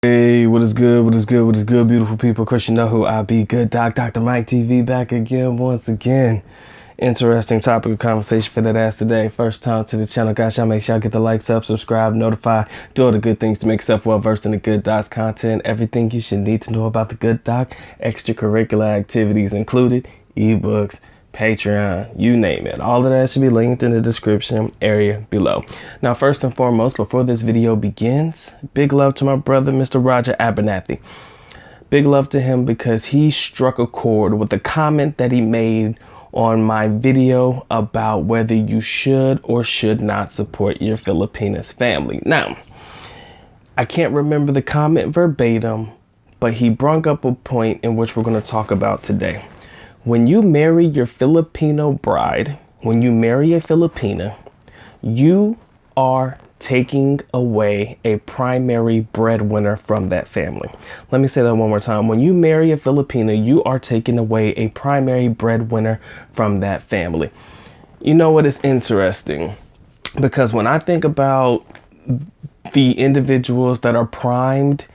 Hey, what is good? What is good? What is good, beautiful people? Of course, you know who I be. Good Doc, Dr. Mike TV, back again, once again. Interesting topic of conversation for that ass today. First time to the channel, guys. Y'all make sure y'all get the likes up, subscribe, notify, do all the good things to make yourself well versed in the Good Doc's content. Everything you should need to know about the Good Doc, extracurricular activities included, ebooks, Patreon, you name it. All of that should be linked in the description area below. Now, first and foremost, before this video begins, big love to my brother, Mr. Roger Abernathy. Big love to him because he struck a chord with the comment that he made on my video about whether you should or should not support your Filipinas family. Now, I can't remember the comment verbatim, but he brought up a point in which we're going to talk about today. When you marry your Filipino bride, when you marry a Filipina, you are taking away a primary breadwinner from that family. Let me say that one more time. When you marry a Filipina, you are taking away a primary breadwinner from that family. You know what is interesting? Because when I think about the individuals that are primed,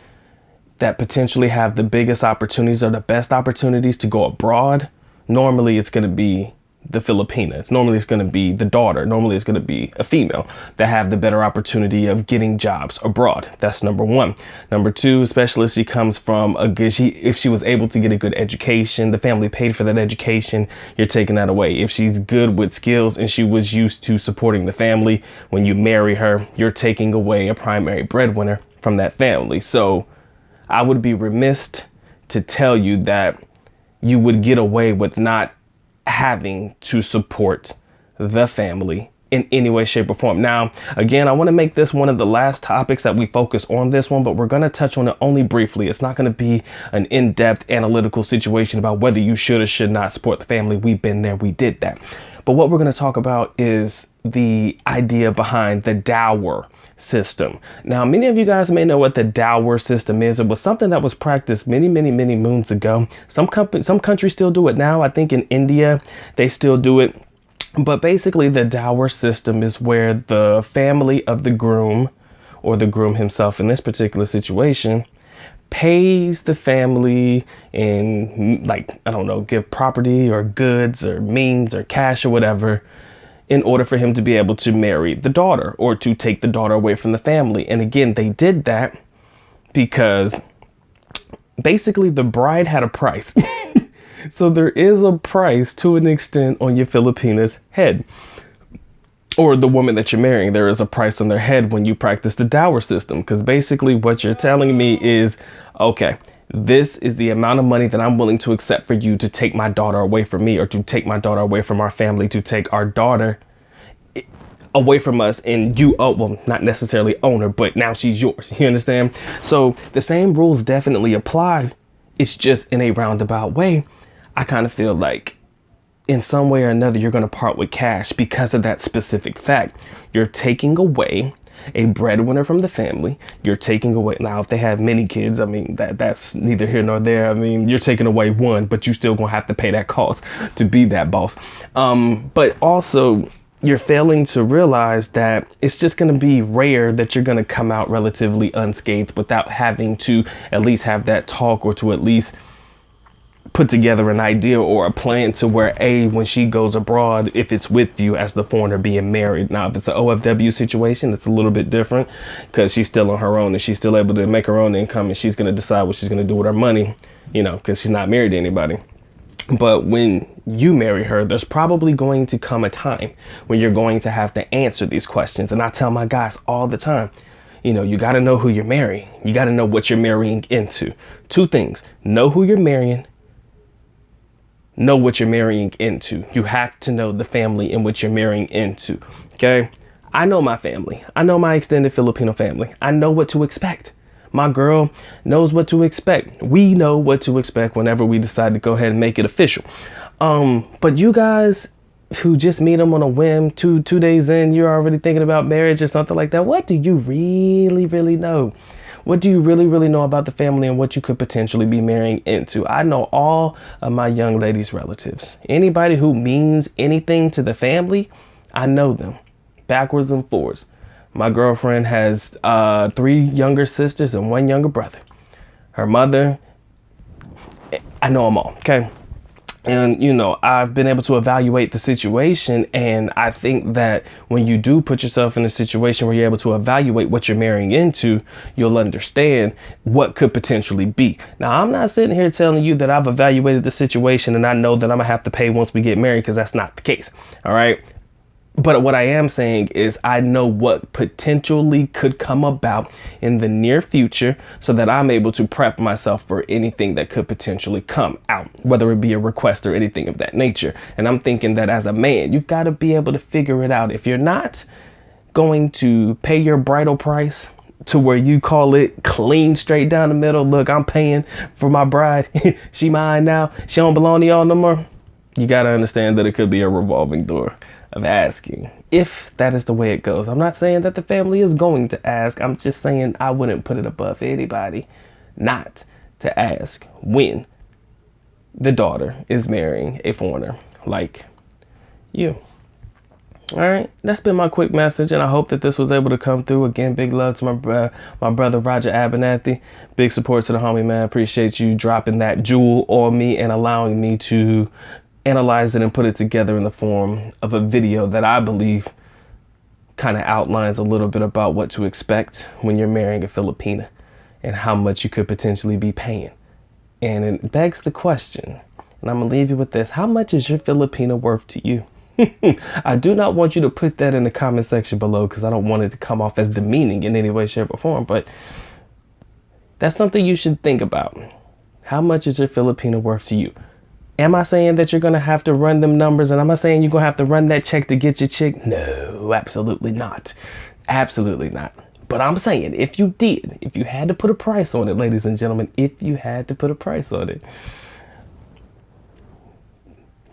that potentially have the biggest opportunities or the best opportunities to go abroad, normally it's going to be the Filipinas. Normally it's going to be the daughter. Normally it's going to be a female that have the better opportunity of getting jobs abroad. That's number one. Number two, especially if she comes from a good, if she was able to get a good education, the family paid for that education, you're taking that away. If she's good with skills and she was used to supporting the family, when you marry her, you're taking away a primary breadwinner from that family. So I would be remiss to tell you that you would get away with not having to support the family in any way, shape, or form. Now, again, I want to make this one of the last topics that we focus on this one, but we're going to touch on it only briefly. It's not going to be an in-depth analytical situation about whether you should or should not support the family. We've been there. We did that. But what we're going to talk about is the idea behind the dower system. Now, many of you guys may know what the dower system is. It was something that was practiced many moons ago. Some countries still do it now. I think in India, they still do it. But basically, the dower system is where the family of the groom, or the groom himself in this particular situation, pays the family in, like, I don't know, give property or goods or means or cash or whatever in order for him to be able to marry the daughter or to take the daughter away from the family. And again, they did that because basically the bride had a price. So there is a price to an extent on your Filipina's head, or the woman that you're marrying. There is a price on their head when you practice the dower system, because basically what you're telling me is, okay, this is the amount of money that I'm willing to accept for you to take my daughter away from me, or to take my daughter away from our family, to take our daughter away from us, and you, oh, well, not necessarily own her, but now she's yours. You understand? So the same rules definitely apply. It's just in a roundabout way. I kind of feel like in some way or another, you're going to part with cash because of that specific fact. You're taking away a breadwinner from the family. You're taking away, now if they have many kids, I mean, that's neither here nor there. I mean, you're taking away one, but you still gonna have to pay that cost to be that boss. But also you're failing to realize that it's just going to be rare that you're going to come out relatively unscathed without having to at least have that talk, or to at least put together an idea or a plan to where, when she goes abroad, if it's with you as the foreigner being married. Now, if it's an OFW situation, it's a little bit different because she's still on her own and she's still able to make her own income, and she's going to decide what she's going to do with her money, you know, because she's not married to anybody. But when you marry her, there's probably going to come a time when you're going to have to answer these questions. And I tell my guys all the time, you know, you got to know who you're marrying. You got to know what you're marrying into. Two things: know who you're marrying, know what you're marrying into. You have to know the family in which you're marrying into. Okay. I know my family. I know my extended Filipino family. I know what to expect. My girl knows what to expect. We know what to expect whenever we decide to go ahead and make it official. But you guys who just meet them on a whim, two days in, you're already thinking about marriage or something like that. What do you really know? What do you really know about the family and what you could potentially be marrying into? I know all of my young ladies' relatives. Anybody who means anything to the family, I know them backwards and forwards. My girlfriend has 3 younger sisters and 1 younger brother. Her mother, I know them all, okay? And, you know, I've been able to evaluate the situation. And I think that when you do put yourself in a situation where you're able to evaluate what you're marrying into, you'll understand what could potentially be. Now, I'm not sitting here telling you that I've evaluated the situation and I know that I'm gonna have to pay once we get married, because that's not the case. All right. But what I am saying is I know what potentially could come about in the near future, so that I'm able to prep myself for anything that could potentially come out, whether it be a request or anything of that nature. And I'm thinking that as a man, you've got to be able to figure it out. If you're not going to pay your bridal price to where you call it clean, straight down the middle, look, I'm paying for my bride. She mine now. She don't belong to y'all no more. You got to understand that it could be a revolving door of asking, if that is the way it goes. I'm not saying that the family is going to ask. I'm just saying I wouldn't put it above anybody not to ask when the daughter is marrying a foreigner like you. All right, that's been my quick message, and I hope that this was able to come through. Again, big love to my brother Roger Abernathy. Big support to the homie, man. Appreciate you dropping that jewel on me and allowing me to analyze it and put it together in the form of a video that I believe kind of outlines a little bit about what to expect when you're marrying a Filipina and how much you could potentially be paying. And it begs the question, and I'm gonna leave you with this: how much is your Filipina worth to you? I do not want you to put that in the comment section below, because I don't want it to come off as demeaning in any way, shape, or form. But that's something you should think about. How much is your Filipina worth to you? Am I saying that you're going to have to run them numbers, and am I saying you're going to have to run that check to get your chick? No, absolutely not. Absolutely not. But I'm saying if you did, if you had to put a price on it, ladies and gentlemen, if you had to put a price on it,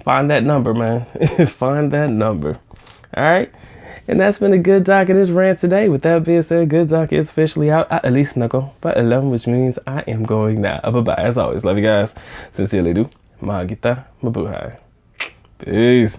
find that number, man. Find that number. All right. And that's been a good doc of this rant today. With that being said, good doc is officially out. At least knuckle by 11, which means I am going now. Bye-bye. As always, love you guys. Sincerely do. Mahal kita, mabuhay. Peace.